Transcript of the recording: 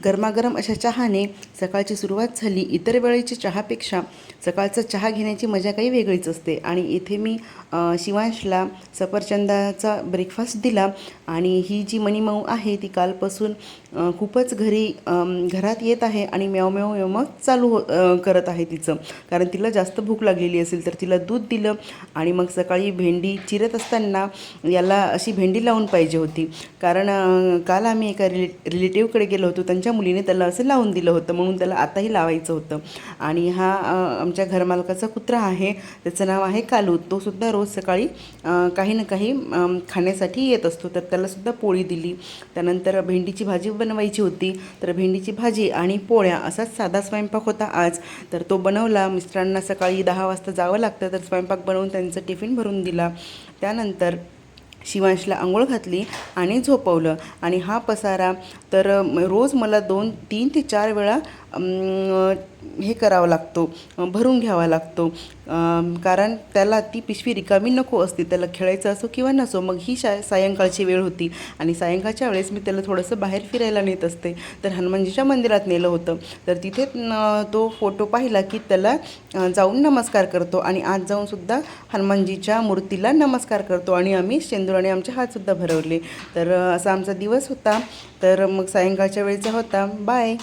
गरमागरम अशा चहाने सकाळची सुरुवात झाली. इतर वेळेची चहापेक्षा सकाळचा चहा घेण्याची मजा काही वेगळीच असते. आणि इथे मी शिवांशला सफरचंदाचा ब्रेकफास्ट दिला. आणि ही जी मणिमऊ आहे ती कालपासून खूपच घरात येत आहे आणि म्याव म्याव म्याव मग करत आहे तिचं, कारण तिला जास्त भूक लागलेली असेल. तर तिला दूध दिलं आणि मग सकाळी भेंडी चिरत असताना याला अशी भेंडी लावून पाहिजे होती, कारण काल आम्ही एका रिलेटिव्हकडे गेलो होतो, त्यांच्या मुलीने त्याला असं लावून दिलं होतं, म्हणून त्याला आताही लावायचं होतं. आणि हा आमच्या घरमालकाचा कुत्रा आहे, त्याचं नाव आहे कालू. तो सुद्धा रोज सकाळी काही ना काही खाण्यासाठी येत असतो. तर त्यालासुद्धा पोळी दिली. त्यानंतर भेंडीची भाजी बनवायची होती, तर भेंडीची भाजी आणि पोळ्या असाच साधा स्वयंपाक होता आज. तर तो बनवला. मिस्टरांना सकाळी 10 वाजता जावं लागतं, तर स्वयंपाक बनवून त्यांचं टिफिन भरून दिला. त्यानंतर शिवांशला आंघोळ घातली आणि झोपवलं. आणि हा पसारा तर रोज मला 3 ते 4 वेळा हे करावा लागतो, भरून घ्यावा लागतो, कारण त्याला ती पिशवी रिकामी नको असते, त्याला खेळायचं असो किंवा नसो. मग ही सायंकाळची वेळ होती आणि सायंकाळच्या वेळेस मी त्याला थोडंसं बाहेर फिरायला नेत असते. तर हनुमानजीच्या मंदिरात नेलं होतं. तर तिथे तो फोटो पाहिला की त्याला जाऊन नमस्कार करतो आणि आज जाऊनसुद्धा हनुमानजीच्या मूर्तीला नमस्कार करतो. आणि आम्ही शेंदुराने आमचे हातसुद्धा भरवले. तर असा आमचा दिवस होता. तर मग सायंकाळच्या वेळेचा होता. बाय.